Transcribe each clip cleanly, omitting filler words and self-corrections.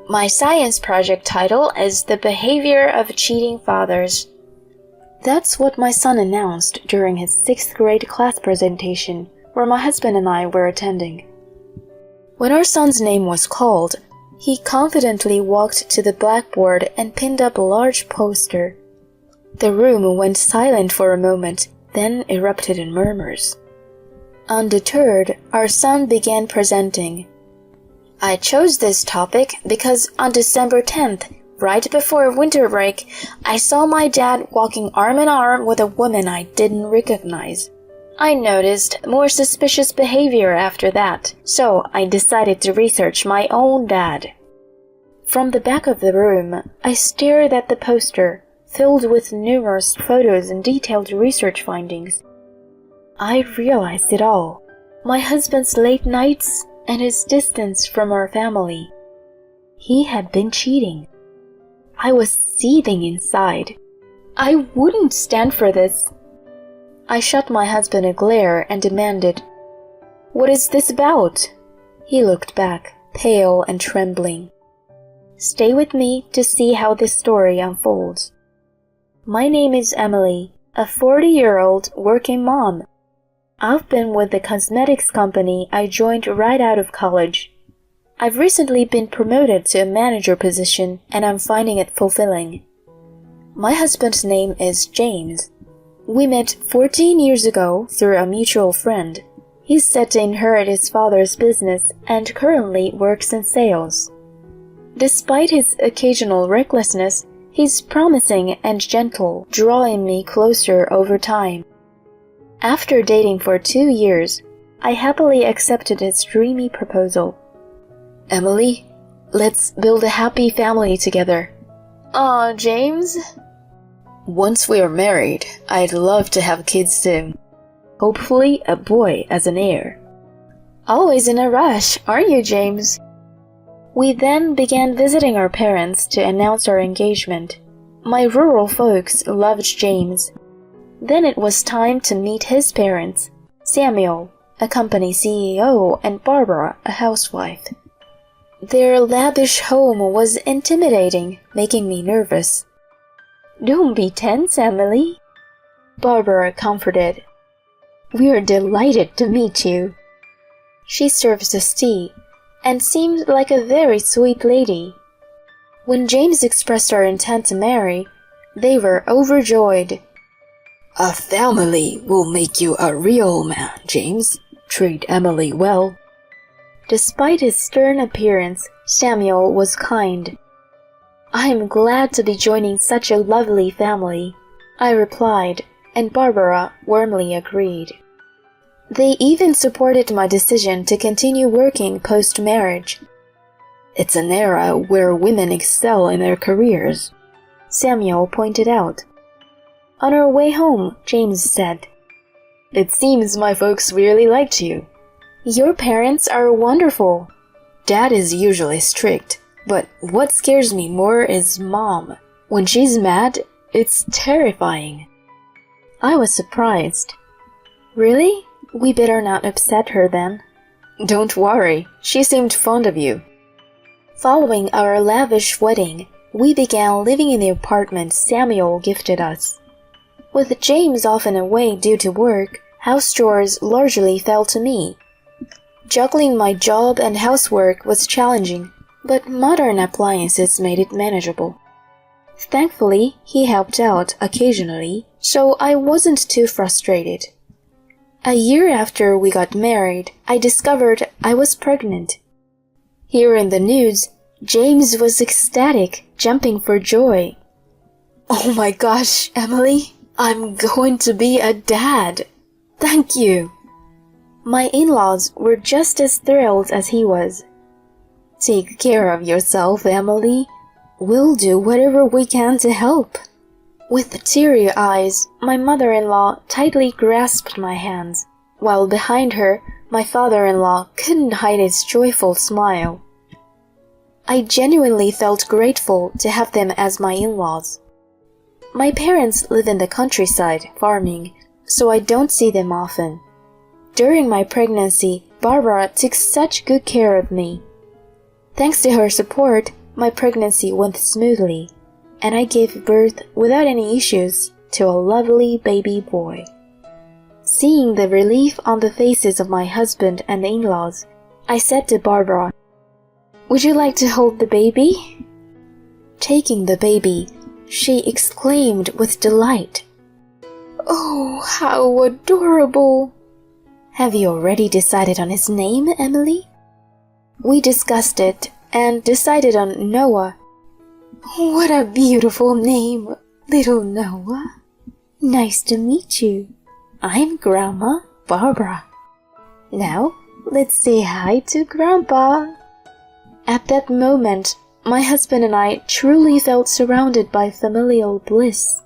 My science project title is The Behavior of Cheating Fathers. That's what my son announced during his 6th grade class presentation, where my husband and I were attending. When our son's name was called, he confidently walked to the blackboard and pinned up a large poster. The room went silent for a moment, then erupted in murmurs. Undeterred, our son began presenting. I chose this topic because on December 10th, right before winter break, I saw my dad walking arm in arm with a woman I didn't recognize. I noticed more suspicious behavior after that, so I decided to research my own dad. From the back of the room, I stared at the poster, filled with numerous photos and detailed research findings. I realized it all. My husband's late nights and his distance from our family. He had been cheating. I was seething inside. I wouldn't stand for this. I shot my husband a glare and demanded, "What is this about?" He looked back, pale and trembling. Stay with me to see how this story unfolds. My name is Emily, a 40-year-old working mom. I've been with the cosmetics company I joined right out of college. I've recently been promoted to a manager position and I'm finding it fulfilling. My husband's name is James. We met 14 years ago through a mutual friend. He's set to inherit his father's business and currently works in sales. Despite his occasional recklessness, he's promising and gentle, drawing me closer over time. After dating for 2 years, I happily accepted his dreamy proposal. Emily, let's build a happy family together. Aw, James. Once we are married, I'd love to have kids soon. Hopefully a boy as an heir. Always in a rush, aren't you, James? We then began visiting our parents to announce our engagement. My rural folks loved James. Then it was time to meet his parents, Samuel, a company CEO, and Barbara, a housewife. Their lavish home was intimidating, making me nervous. Don't be tense, Emily. Barbara comforted. We're delighted to meet you. She serves us tea and seemed like a very sweet lady. When James expressed our intent to marry, they were overjoyed. A family will make you a real man, James. Treat Emily well. Despite his stern appearance, Samuel was kind. I'm glad to be joining such a lovely family, I replied, and Barbara warmly agreed. They even supported my decision to continue working post-marriage. It's an era where women excel in their careers, Samuel pointed out. On our way home, James said, It seems my folks really liked you. Your parents are wonderful. Dad is usually strict, but what scares me more is Mom. When she's mad, it's terrifying. I was surprised. Really? We better not upset her then. Don't worry, she seemed fond of you. Following our lavish wedding, we began living in the apartment Samuel gifted us. With James often away due to work, house chores largely fell to me. Juggling my job and housework was challenging, but modern appliances made it manageable. Thankfully, he helped out occasionally, so I wasn't too frustrated. A year after we got married, I discovered I was pregnant. Hearing the news, James was ecstatic, jumping for joy. Oh my gosh, Emily, I'm going to be a dad. Thank you. My in-laws were just as thrilled as he was. Take care of yourself, Emily. We'll do whatever we can to help. With teary eyes, my mother-in-law tightly grasped my hands, while behind her, my father-in-law couldn't hide his joyful smile. I genuinely felt grateful to have them as my in-laws. My parents live in the countryside, farming, so I don't see them often. During my pregnancy, Barbara took such good care of me. Thanks to her support, my pregnancy went smoothly, and I gave birth without any issues to a lovely baby boy. Seeing the relief on the faces of my husband and the in-laws, I said to Barbara, "Would you like to hold the baby?" Taking the baby, she exclaimed with delight, "Oh, how adorable! Have you already decided on his name, Emily?" We discussed it and decided on Noah. "What a beautiful name, little Noah. Nice to meet you. I'm Grandma Barbara. Now, let's say hi to Grandpa." At that moment, my husband and I truly felt surrounded by familial bliss.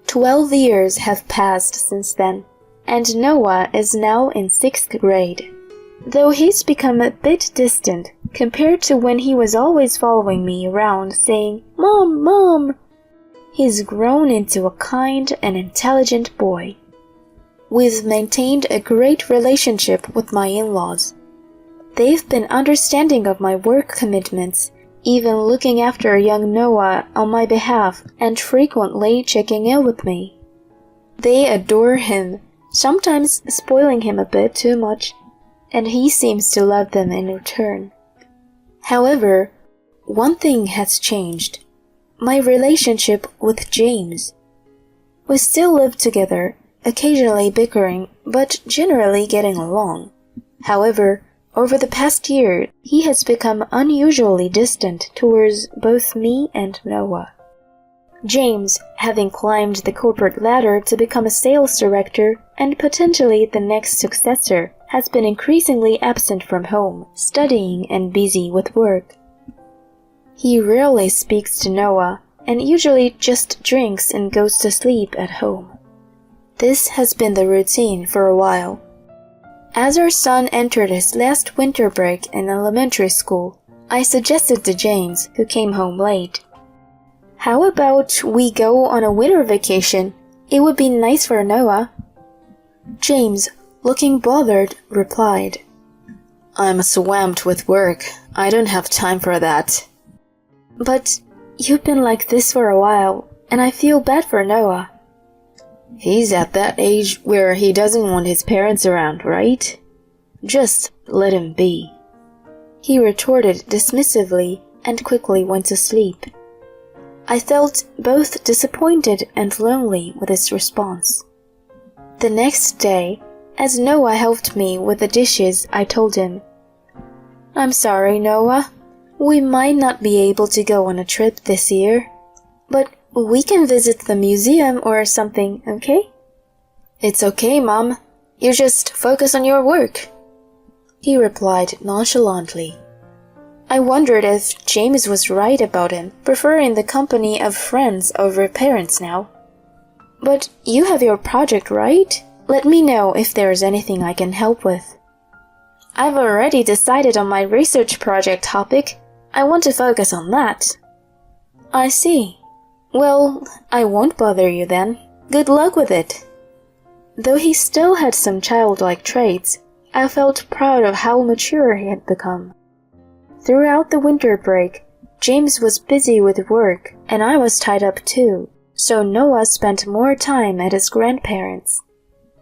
12 years have passed since then, and Noah is now in 6th grade. Though he's become a bit distant compared to when he was always following me around saying, "Mom, Mom," he's grown into a kind and intelligent boy. We've maintained a great relationship with my in-laws. They've been understanding of my work commitments, even looking after young Noah on my behalf and frequently checking in with me. They adore him, sometimes spoiling him a bit too much, and he seems to love them in return. However, one thing has changed: my relationship with James. We still live together, occasionally bickering, but generally getting along. However, over the past year, he has become unusually distant towards both me and Noah. James, having climbed the corporate ladder to become a sales director and potentially the next successor, has been increasingly absent from home, studying and busy with work. He rarely speaks to Noah and usually just drinks and goes to sleep at home. This has been the routine for a while. As our son entered his last winter break in elementary school, I suggested to James, who came home late, "How about we go on a winter vacation? It would be nice for Noah." James, looking bothered, replied, "I'm swamped with work. I don't have time for that." "But you've been like this for a while, and I feel bad for Noah." "He's at that age where he doesn't want his parents around, right? Just let him be," he retorted dismissively and quickly went to sleep. I felt both disappointed and lonely with his response. The next day, as Noah helped me with the dishes, I told him, "I'm sorry, Noah. We might not be able to go on a trip this year, but we can visit the museum or something, okay?" "It's okay, Mom. You just focus on your work," he replied nonchalantly. I wondered if James was right about him preferring the company of friends over parents now. "But you have your project, right? Let me know if there's anything I can help with." "I've already decided on my research project topic. I want to focus on that." "I see. Well, I won't bother you then. Good luck with it." Though he still had some childlike traits, I felt proud of how mature he had become. Throughout the winter break, James was busy with work, and I was tied up too, so Noah spent more time at his grandparents'.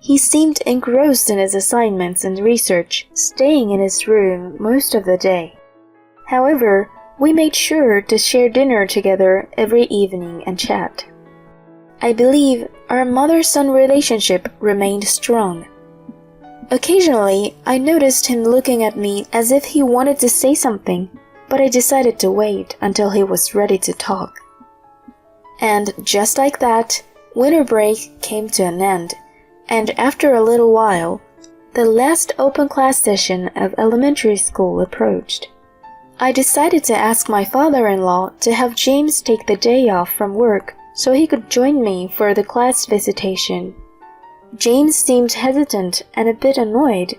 He seemed engrossed in his assignments and research, staying in his room most of the day. However, we made sure to share dinner together every evening and chat. I believe our mother-son relationship remained strong. Occasionally, I noticed him looking at me as if he wanted to say something, but I decided to wait until he was ready to talk. And just like that, winter break came to an end, and after a little while, the last open class session of elementary school approached. I decided to ask my father-in-law to have James take the day off from work so he could join me for the class visitation. James seemed hesitant and a bit annoyed,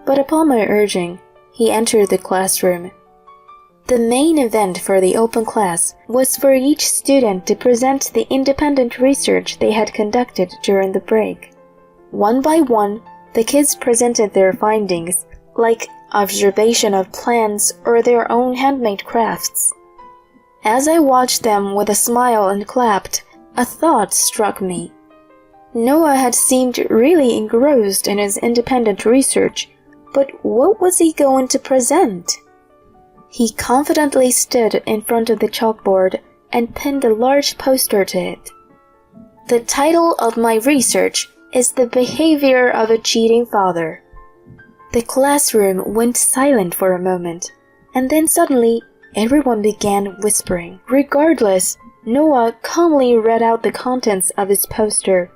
but upon my urging, he entered the classroom. The main event for the open class was for each student to present the independent research they had conducted during the break. One by one, the kids presented their findings, like observation of plants, or their own handmade crafts. As I watched them with a smile and clapped, a thought struck me. Noah had seemed really engrossed in his independent research, but what was he going to present? He confidently stood in front of the chalkboard and pinned a large poster to it. The title of my research is The Behavior of a Cheating Father. The classroom went silent for a moment, and then suddenly everyone began whispering. Regardless, Noah calmly read out the contents of his poster.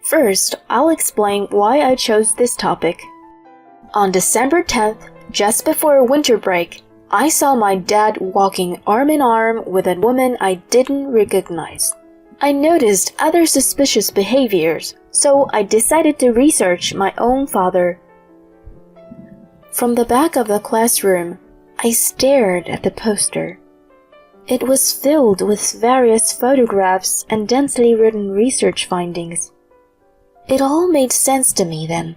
First, I'll explain why I chose this topic. On December 10th, just before winter break, I saw my dad walking arm in arm with a woman I didn't recognize. I noticed other suspicious behaviors, so I decided to research my own father. From the back of the classroom, I stared at the poster. It was filled with various photographs and densely written research findings. It all made sense to me then.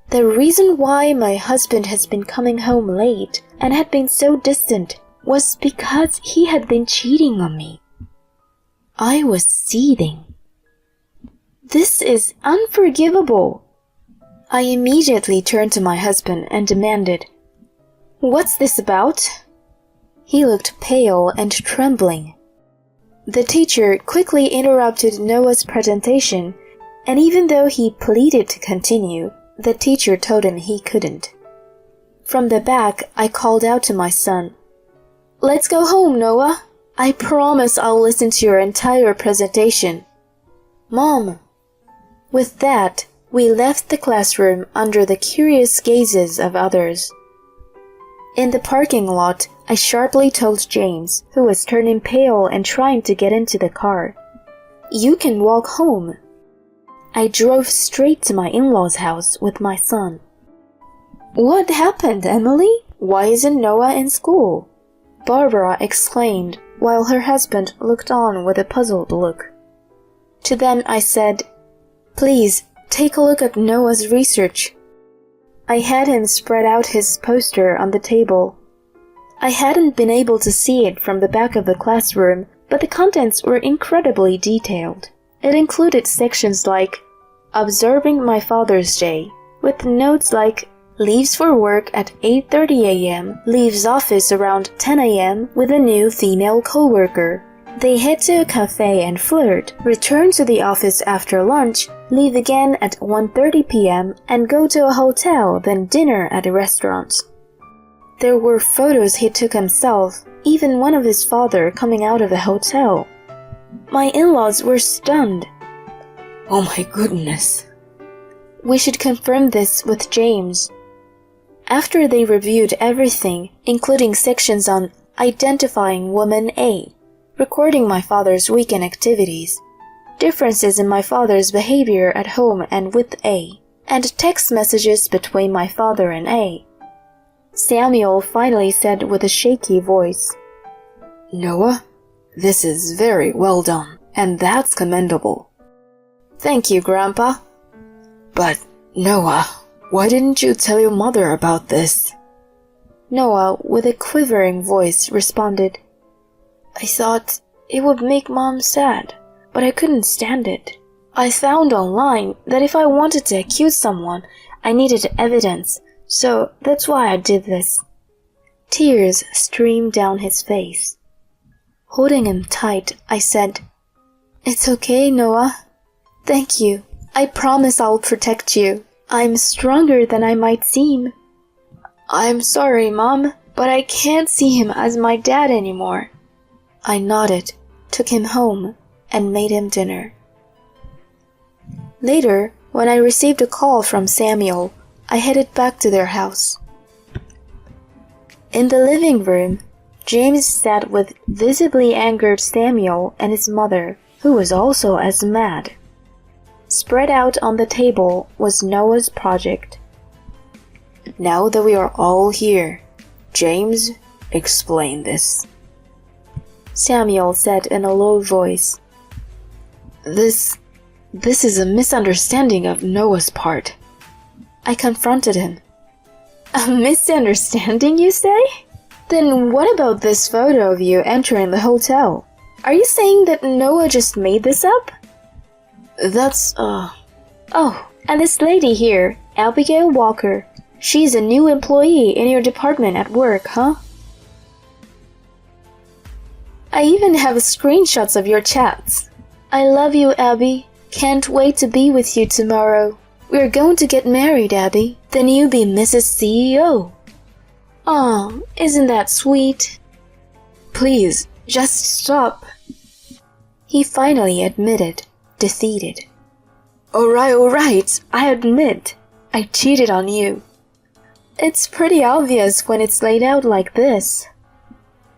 The reason why my husband has been coming home late and had been so distant was because he had been cheating on me. I was seething. This is unforgivable. I immediately turned to my husband and demanded, "What's this about?" He looked pale and trembling. The teacher quickly interrupted Noah's presentation, and even though he pleaded to continue, the teacher told him he couldn't. From the back, I called out to my son, "Let's go home, Noah. I promise I'll listen to your entire presentation." "Mom." With that, we left the classroom under the curious gazes of others. In the parking lot, I sharply told James, who was turning pale and trying to get into the car, "You can walk home." I drove straight to my in-laws' house with my son. "What happened, Emily? Why isn't Noah in school?" Barbara exclaimed, while her husband looked on with a puzzled look. To them I said, "Please, take a look at Noah's research." I had him spread out his poster on the table. I hadn't been able to see it from the back of the classroom, but the contents were incredibly detailed. It included sections like Observing My Father's Day, with notes like leaves for work at 8:30 a.m., leaves office around 10 a.m. with a new female coworker. They head to a cafe and flirt, return to the office after lunch, leave again at 1:30 p.m. and go to a hotel, then dinner at a restaurant. There were photos he took himself, even one of his father coming out of the hotel. My in-laws were stunned. "Oh my goodness." We should confirm this with James. After they reviewed everything, including sections on identifying woman A, recording my father's weekend activities, differences in my father's behavior at home and with A, and text messages between my father and A, Samuel finally said with a shaky voice, "Noah, this is very well done, and that's commendable." "Thank you, Grandpa." "But, Noah, why didn't you tell your mother about this?" Noah, with a quivering voice, responded, "I thought it would make Mom sad, but I couldn't stand it. I found online that if I wanted to accuse someone, I needed evidence, so that's why I did this." Tears streamed down his face. Holding him tight, I said, "It's okay, Noah. Thank you. I promise I'll protect you. I'm stronger than I might seem." "I'm sorry, Mom, but I can't see him as my dad anymore." I nodded, took him home, and made him dinner. Later, when I received a call from Samuel, I headed back to their house. In the living room, James sat with visibly angered Samuel and his mother, who was also as mad. Spread out on the table was Noah's project. "Now that we are all here, James, explain this," Samuel said in a low voice. This is a misunderstanding of Noah's part." I confronted him. A misunderstanding, you say? Then what about this photo of you entering the hotel? Are you saying that Noah just made this up? Oh, and this lady here, Abigail Walker. She's a new employee in your department at work, huh? I even have screenshots of your chats. I love you, Abby. Can't wait to be with you tomorrow. We're going to get married, Abby. Then you be Mrs. CEO. Aw, isn't that sweet? Please, just stop. He finally admitted, defeated. Alright, I admit. I cheated on you. It's pretty obvious when it's laid out like this.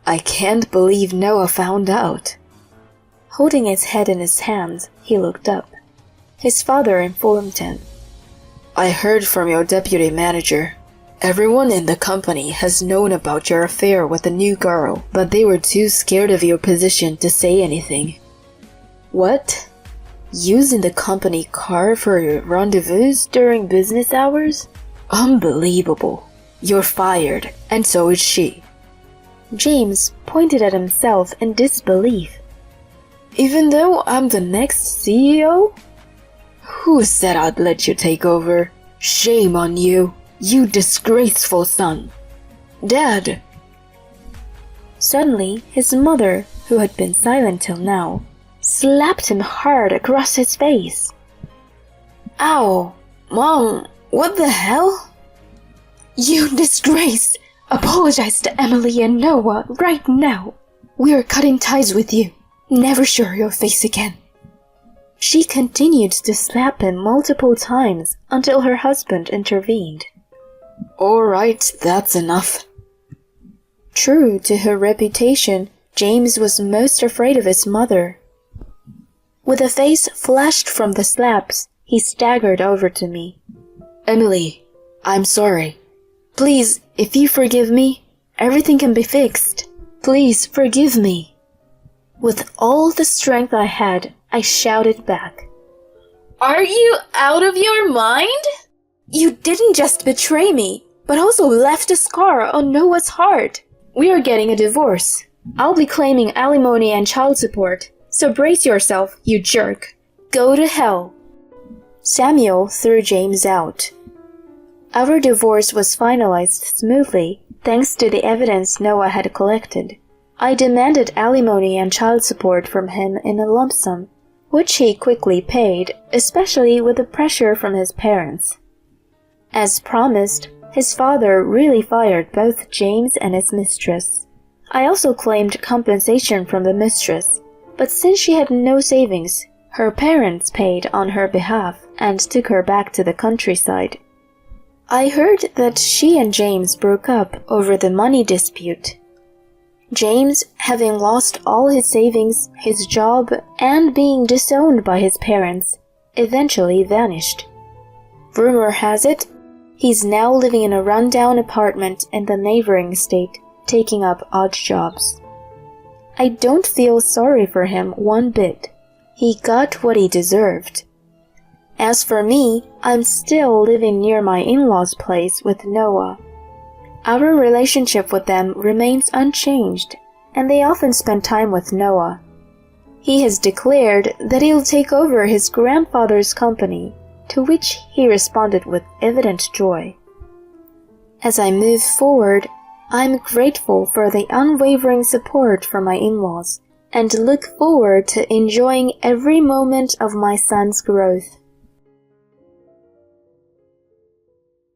I can't believe Noah found out. Holding his head in his hands, he looked up. His father informed him. I heard from your deputy manager. Everyone in the company has known about your affair with the new girl, but they were too scared of your position to say anything. What? Using the company car for your rendezvous during business hours? Unbelievable. You're fired, and so is she. James pointed at himself in disbelief. Even though I'm the next CEO? Who said I'd let you take over? Shame on you, you disgraceful son. Dad! Suddenly, his mother, who had been silent till now, slapped him hard across his face. Ow! Mom, what the hell? You disgrace! Apologize to Emily and Noah right now. We're cutting ties with you. Never show your face again. She continued to slap him multiple times until her husband intervened. Alright, that's enough. True to her reputation, James was most afraid of his mother. With a face flushed from the slaps, he staggered over to me. Emily, I'm sorry. Please, if you forgive me, everything can be fixed. Please forgive me. With all the strength I had, I shouted back. Are you out of your mind? You didn't just betray me, but also left a scar on Noah's heart. We are getting a divorce. I'll be claiming alimony and child support, so brace yourself, you jerk. Go to hell. Samuel threw James out. Our divorce was finalized smoothly, thanks to the evidence Noah had collected. I demanded alimony and child support from him in a lump sum, which he quickly paid, especially with the pressure from his parents. As promised, his father really fired both James and his mistress. I also claimed compensation from the mistress, but since she had no savings, her parents paid on her behalf and took her back to the countryside. I heard that she and James broke up over the money dispute. James, having lost all his savings, his job, and being disowned by his parents, eventually vanished. Rumor has it, he's now living in a rundown apartment in the neighboring state, taking up odd jobs. I don't feel sorry for him one bit. He got what he deserved. As for me, I'm still living near my in-laws' place with Noah. Our relationship with them remains unchanged, and they often spend time with Noah. He has declared that he'll take over his grandfather's company, to which he responded with evident joy. As I move forward, I'm grateful for the unwavering support from my in-laws, and look forward to enjoying every moment of my son's growth.